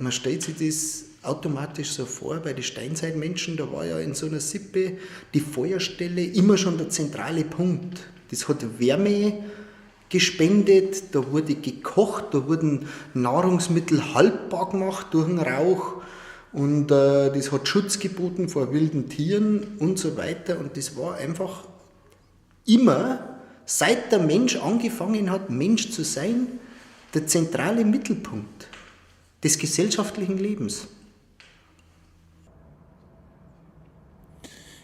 man stellt sich das automatisch so vor, bei den Steinzeitmenschen, da war ja in so einer Sippe die Feuerstelle immer schon der zentrale Punkt. Das hat Wärme gespendet, da wurde gekocht, da wurden Nahrungsmittel haltbar gemacht durch den Rauch und das hat Schutz geboten vor wilden Tieren und so weiter. Und das war einfach immer, seit der Mensch angefangen hat, Mensch zu sein, der zentrale Mittelpunkt des gesellschaftlichen Lebens.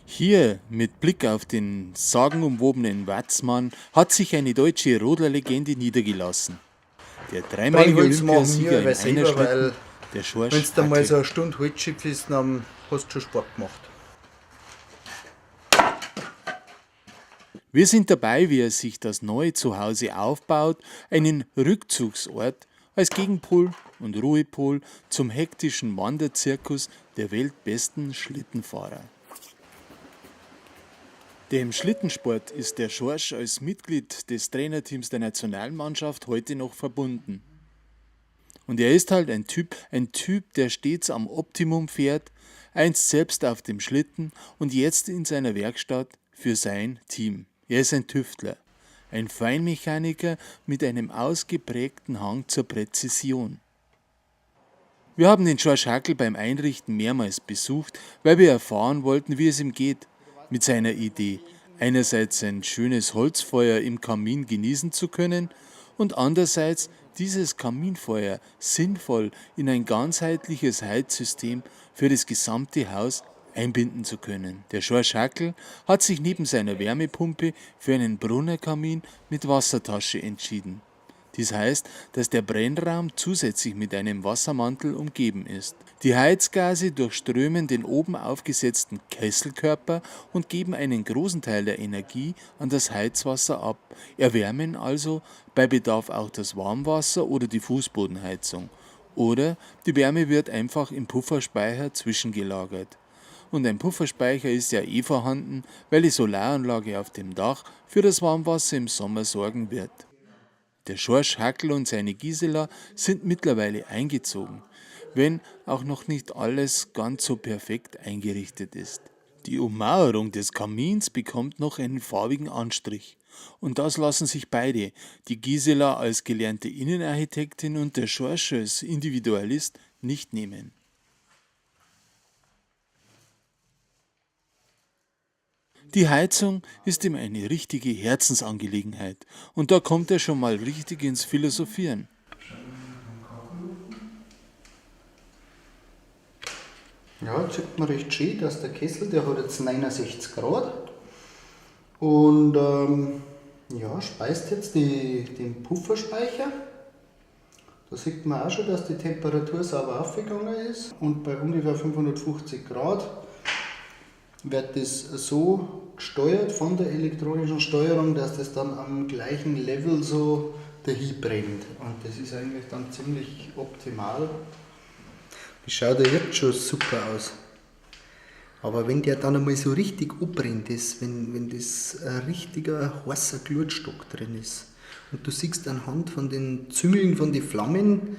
Hier, mit Blick auf den sagenumwobenen Watzmann, hat sich eine deutsche Rodlerlegende niedergelassen. Der dreimalige Olympiasieger im Einerschlitten, der Schorsch wenn du mal Hackl. so eine Stunde Holzschiff ist, dann hast du schon Sport gemacht. Wir sind dabei, wie er sich das neue Zuhause aufbaut, einen Rückzugsort als Gegenpol und Ruhepol zum hektischen Wanderzirkus der weltbesten Schlittenfahrer. Dem Schlittensport ist der Schorsch als Mitglied des Trainerteams der Nationalmannschaft heute noch verbunden. Und er ist halt ein Typ, der stets am Optimum fährt, einst selbst auf dem Schlitten und jetzt in seiner Werkstatt für sein Team. Er ist ein Tüftler, ein Feinmechaniker mit einem ausgeprägten Hang zur Präzision. Wir haben den Schorsch Hackl beim Einrichten mehrmals besucht, weil wir erfahren wollten, wie es ihm geht mit seiner Idee, einerseits ein schönes Holzfeuer im Kamin genießen zu können und andererseits dieses Kaminfeuer sinnvoll in ein ganzheitliches Heizsystem für das gesamte Haus einbinden zu können. Der Schorsch Hackl hat sich neben seiner Wärmepumpe für einen Brunnerkamin mit Wassertasche entschieden. Dies heißt, dass der Brennraum zusätzlich mit einem Wassermantel umgeben ist. Die Heizgase durchströmen den oben aufgesetzten Kesselkörper und geben einen großen Teil der Energie an das Heizwasser ab, erwärmen also bei Bedarf auch das Warmwasser oder die Fußbodenheizung. Oder die Wärme wird einfach im Pufferspeicher zwischengelagert. Und ein Pufferspeicher ist ja vorhanden, weil die Solaranlage auf dem Dach für das Warmwasser im Sommer sorgen wird. Der Schorsch Hackl und seine Gisela sind mittlerweile eingezogen, wenn auch noch nicht alles ganz so perfekt eingerichtet ist. Die Ummauerung des Kamins bekommt noch einen farbigen Anstrich. Und das lassen sich beide, die Gisela als gelernte Innenarchitektin und der Schorsch als Individualist, nicht nehmen. Die Heizung ist ihm eine richtige Herzensangelegenheit und da kommt er schon mal richtig ins Philosophieren. Ja, jetzt sieht man recht schön, dass der Kessel, der hat jetzt 69 Grad und speist jetzt den Pufferspeicher. Da sieht man auch schon, dass die Temperatur sauber aufgegangen ist und bei ungefähr 550 Grad wird das so gesteuert von der elektronischen Steuerung, dass das dann am gleichen Level so dahin brennt. Und das ist eigentlich dann ziemlich optimal. Das schaut ja jetzt schon super aus. Aber wenn der dann einmal so richtig abbrennt ist, wenn das ein richtiger heißer Glutstock drin ist und du siehst anhand von den Züngeln von den Flammen,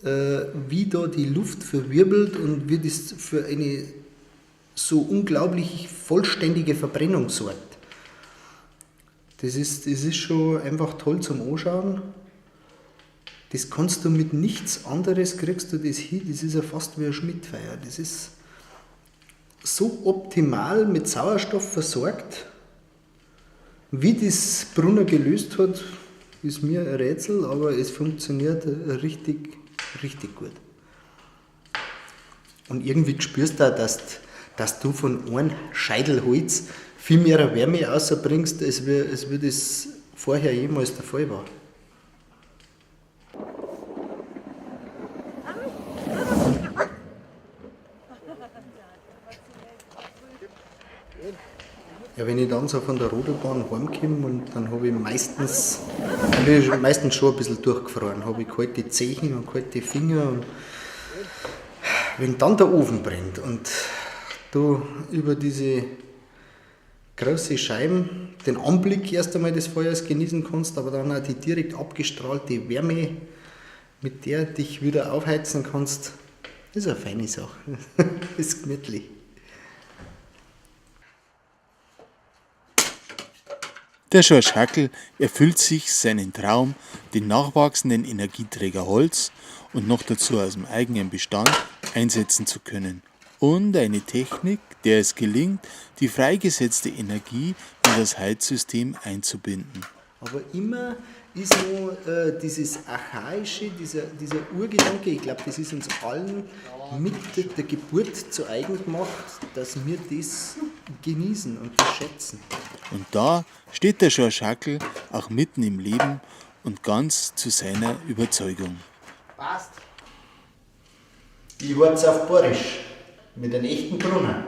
wie da die Luft verwirbelt und wie das für eine so unglaublich vollständige Verbrennung sorgt. Das ist schon einfach toll zum Anschauen. Das kannst du mit nichts anderes, kriegst du das hin, das ist ja fast wie ein Schmidtfeuer. Das ist so optimal mit Sauerstoff versorgt. Wie das Brunner gelöst hat, ist mir ein Rätsel, aber es funktioniert richtig, richtig gut. Und irgendwie spürst du auch, dass du von einem Scheidel Holz viel mehr Wärme rausbringst, als wie das vorher jemals der Fall war. Ja, wenn ich dann so von der Rodelbahn heimkomme und dann habe ich meistens schon ein bisschen durchgefroren, habe ich kalte Zehen und kalte Finger und wenn dann der Ofen brennt und du über diese große Scheiben den Anblick erst einmal des Feuers genießen kannst, aber dann auch die direkt abgestrahlte Wärme, mit der dich wieder aufheizen kannst, Das ist eine feine Sache. Ist gemütlich. Der George Hackel erfüllt sich seinen Traum, den nachwachsenden Energieträger Holz und noch dazu aus dem eigenen Bestand einsetzen zu können. Und eine Technik, der es gelingt, die freigesetzte Energie in das Heizsystem einzubinden. Aber immer ist noch dieses Archaische, dieser Urgedanke, ich glaube, das ist uns allen mit der Geburt zu eigen gemacht, dass wir das genießen und das schätzen. Und da steht der George Hackel auch mitten im Leben und ganz zu seiner Überzeugung. Passt. Ich wart's auf Borisch mit einem echten Brunner.